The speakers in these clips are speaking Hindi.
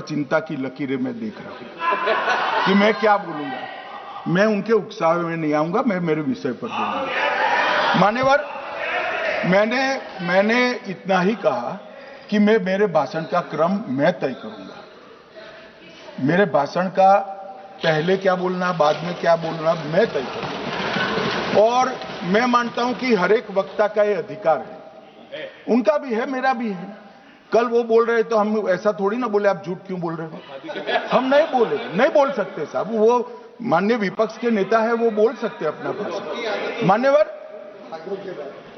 चिंता की लकीरें मैं देख रहा हूं कि मैं क्या बोलूंगा। मैं उनके उकसावे में नहीं आऊंगा, मैं मेरे विषय पर बोलूंगा। मान्यवर, मैंने इतना ही कहा कि मैं मेरे भाषण का क्रम मैं तय करूंगा। मेरे भाषण का पहले क्या बोलना, बाद में क्या बोलना, मैं तय करूंगा। और मैं मानता हूं कि हर एक वक्ता का ये अधिकार है, उनका भी है, मेरा भी है। कल वो बोल रहे तो हम ऐसा थोड़ी ना बोले आप झूठ क्यों बोल रहे हो। हम नहीं बोले, नहीं बोल सकते साहब। वो माननीय विपक्ष के नेता है, वो बोल सकते अपना भाषण। मान्यवर,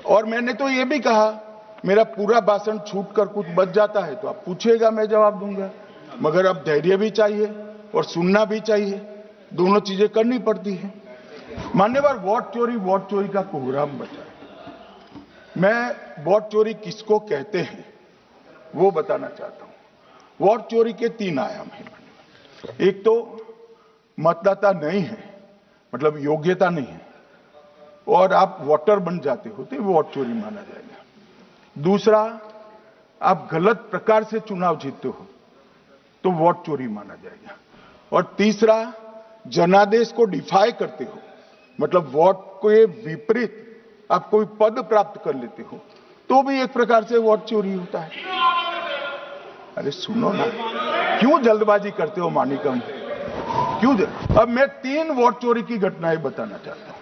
और मैंने तो ये भी कहा मेरा पूरा भाषण छूट कर कुछ बच जाता है तो आप पूछिएगा, मैं जवाब दूंगा। मगर अब धैर्य भी चाहिए और सुनना भी चाहिए, दोनों चीजें करनी पड़ती है। मान्यवर, वोट चोरी का कोहराम बचा है। मैं वोट चोरी किसको कहते हैं वो बताना चाहता हूं। वोट चोरी के 3 आयाम हैं। एक तो मतदाता नहीं है, मतलब योग्यता नहीं है, और आप वोटर बन जाते हो तो वोट चोरी माना जाएगा। दूसरा, आप गलत प्रकार से चुनाव जीतते हो तो वोट चोरी माना जाएगा। और तीसरा, जनादेश को डिफाई करते हो, मतलब वोट के विपरीत आप कोई पद प्राप्त कर लेते हो तो भी एक प्रकार से वोट चोरी होता है। अरे सुनो ना, क्यों जल्दबाजी करते हो मानिकम, क्यों? अब मैं 3 वोट चोरी की घटनाएं बताना चाहता हूं।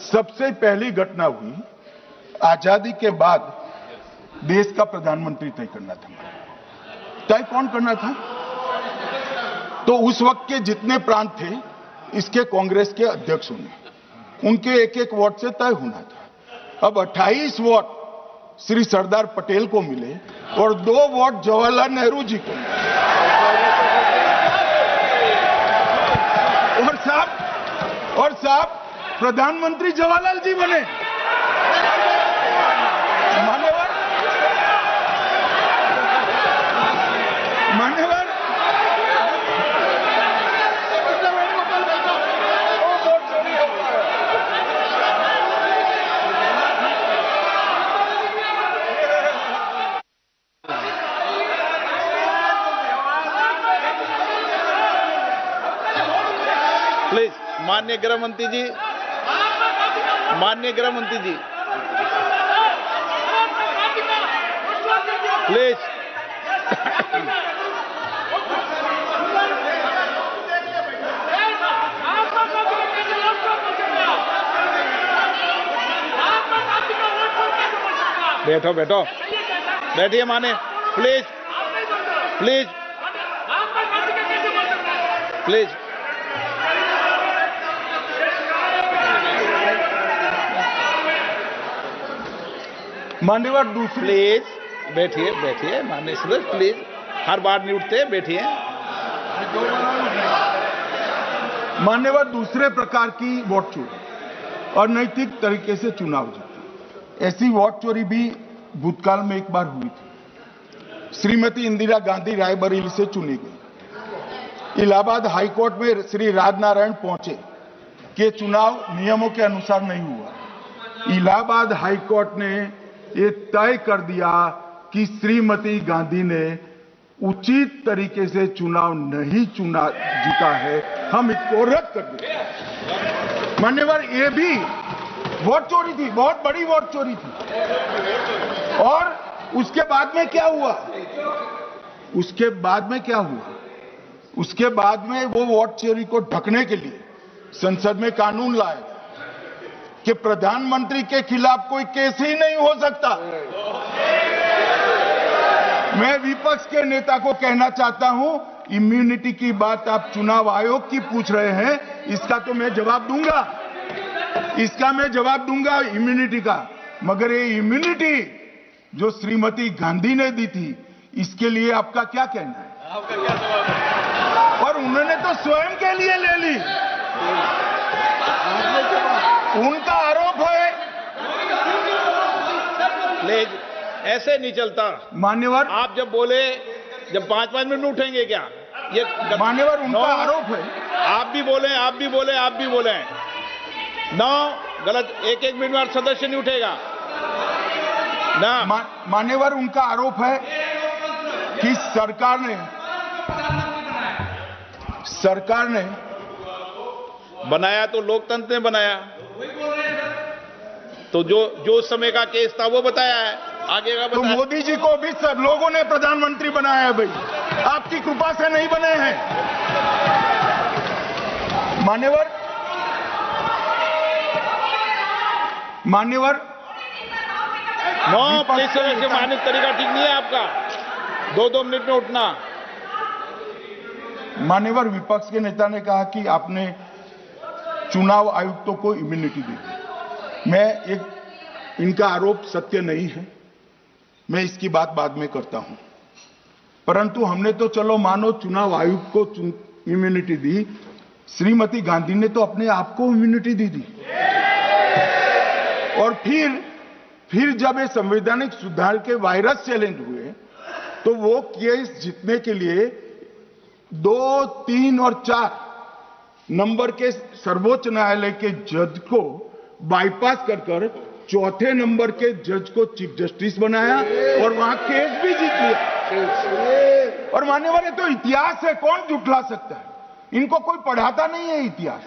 सबसे पहली घटना हुई, आजादी के बाद देश का प्रधानमंत्री तय करना था। तय कौन करना था? तो उस वक्त के जितने प्रांत थे इसके कांग्रेस के अध्यक्षों ने, उनके एक एक वोट से तय होना था। अब 28 वोट श्री सरदार पटेल को मिले और 2 वोट जवाहरलाल नेहरू जी को मिले। और साहब प्रधानमंत्री जवाहरलाल जी बने। मान्यवर, प्लीज, माननीय गृह मंत्री जी, माननीय गृह मंत्री जी, प्लीज। बैठो बैठो, बैठिए माने, प्लीज प्लीज प्लीज। मान्यवर, दूसरी, प्लीज बैठिए बैठिए माननीय सदस्य, प्लीज, हर बार नहीं उठते, बैठिए। मान्यवर, दूसरे प्रकार की वोट चोरी और नैतिक तरीके से चुनाव जीतना, ऐसी वोट चोरी भी भूतकाल में एक बार हुई थी। श्रीमती इंदिरा गांधी रायबरेली से चुनी गई। इलाहाबाद हाईकोर्ट में श्री राजनारायण पहुंचे कि चुनाव नियमों के अनुसार नहीं हुआ। इलाहाबाद हाईकोर्ट ने ये तय कर दिया कि श्रीमती गांधी ने उचित तरीके से चुनाव नहीं जीता है, हम इसको रद्द कर दें। मान्यवर, ये भी वोट चोरी थी, बहुत बड़ी वोट चोरी थी। और उसके बाद में क्या हुआ? उसके बाद में वो वोट चोरी को ढकने के लिए संसद में कानून लाए कि प्रधानमंत्री के खिलाफ कोई केस ही नहीं हो सकता। मैं विपक्ष के नेता को कहना चाहता हूं, इम्यूनिटी की बात आप चुनाव आयोग की पूछ रहे हैं, इसका तो मैं जवाब दूंगा, इम्यूनिटी का। मगर ये इम्यूनिटी जो श्रीमती गांधी ने दी थी, इसके लिए आपका क्या कहना है? आपका क्या जवाब है? और उन्होंने तो स्वयं के लिए ले ली। उनका आरोप है। प्लीज, ऐसे नहीं चलता मान्यवर। आप जब बोले, जब 5-5 मिनट उठेंगे क्या? ये मान्यवर, उनका आरोप है। आप भी बोले ना, गलत। 1-1 मिनट में सदस्य नहीं उठेगा ना। मान्यवर, उनका आरोप है कि सरकार ने सरकार ने बनाया तो लोकतंत्र ने बनाया, तो जो समय का केस था वो बताया है, आगे का तो बताया। मोदी जी को भी सब लोगों ने प्रधानमंत्री बनाया है भाई, आपकी कृपा से नहीं बने हैं। मान्यवर नो प्लीज सर, मानित तरीका ठीक नहीं है आपका, 2-2 मिनट में उठना। मान्यवर विपक्ष के नेता ने कहा कि आपने चुनाव आयुक्तों को इम्यूनिटी दी। इनका आरोप सत्य नहीं है, मैं इसकी बात बाद में करता हूं, परंतु हमने तो चलो मानो चुनाव आयुक्त को इम्यूनिटी दी, श्रीमती गांधी ने तो अपने आप को इम्यूनिटी दी। और फिर जब ये संवैधानिक सुधार के वायरस चैलेंज हुए तो वो केस जीतने के लिए 2, 3 और 4 नंबर के सर्वोच्च न्यायालय के जज को बाईपास कर चौथे नंबर के जज को चीफ जस्टिस बनाया और वहां केस भी जीत लिया। और मान्यवर ये तो इतिहास है, कौन झुठला सकता है? इनको कोई पढ़ाता नहीं है इतिहास,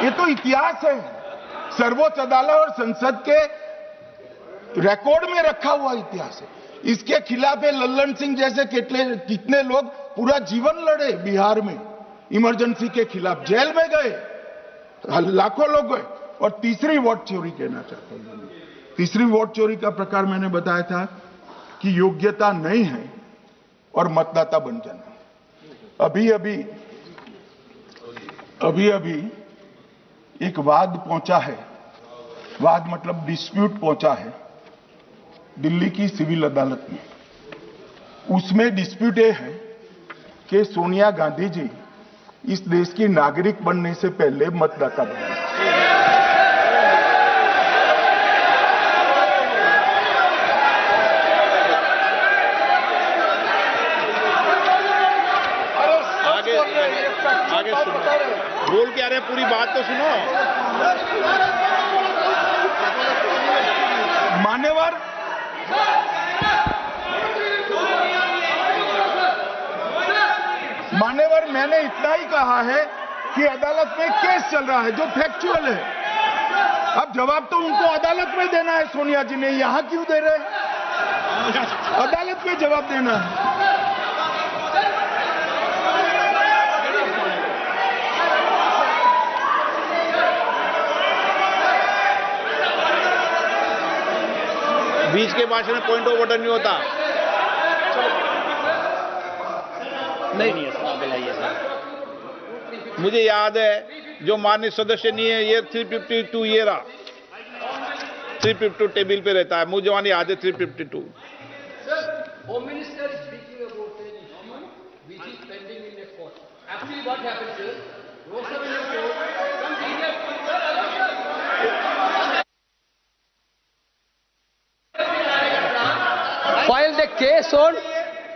ये तो इतिहास है, सर्वोच्च अदालत और संसद के रिकॉर्ड में रखा हुआ इतिहास है। इसके खिलाफ लल्लन सिंह जैसे कितने लोग पूरा जीवन लड़े बिहार में, इमरजेंसी के खिलाफ जेल में गए, लाखों लोग गए। और तीसरी वोट चोरी कहना चाहता हूं, तीसरी वोट चोरी का प्रकार मैंने बताया था कि योग्यता नहीं है और मतदाता बन जाना। अभी एक वाद पहुंचा है, वाद मतलब डिस्प्यूट पहुंचा है दिल्ली की सिविल अदालत में। उसमें डिस्प्यूट ये है कि सोनिया गांधी जी इस देश की नागरिक बनने से पहले मतदाता बने। आगे सुनो, बोल के आ रहे, पूरी बात तो सुनो। मान्यवर मैंने इतना ही कहा है कि अदालत में केस चल रहा है जो फैक्चुअल है। अब जवाब तो उनको अदालत में देना है, सोनिया जी ने यहां क्यों दे रहे हैं? अदालत में जवाब देना है। बीच के भाषण में पॉइंट ऑफ ऑर्डर नहीं होता। नहीं है सर, मुझे याद है जो माननीय सदस्य नहीं है ये 352 ये रहा, 352 टेबल पे रहता है, मुझे वहां याद है 352। Home Minister is speaking about an issue which is pending in a court. Actually, what happens is, filed a case on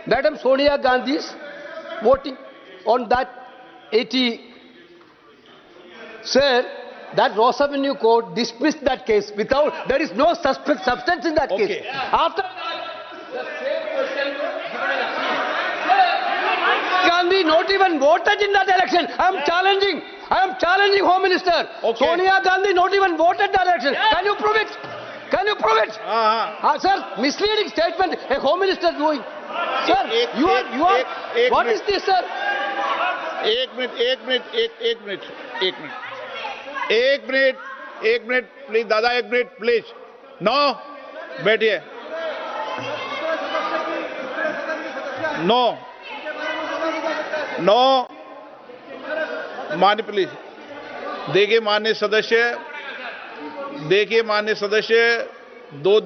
Madam Sonia Gandhi's voting on that 80. Sir, that Ross Avenue Court dismissed that case without, there is no substance in that case. After the same person given an appeal. Gandhi not even voted in that election. I am challenging Home Minister. Okay. Sonia Gandhi not even voted that election. Can you prove it? Can you prove it? Sir, misleading statement a Home Minister doing. Sir, you are. What is this, sir? एक मिनट प्लीज दादा, एक मिनट प्लीज। नो, बैठिए। नो मान्य प्लीज देखिए मान्य सदस्य 2 दिन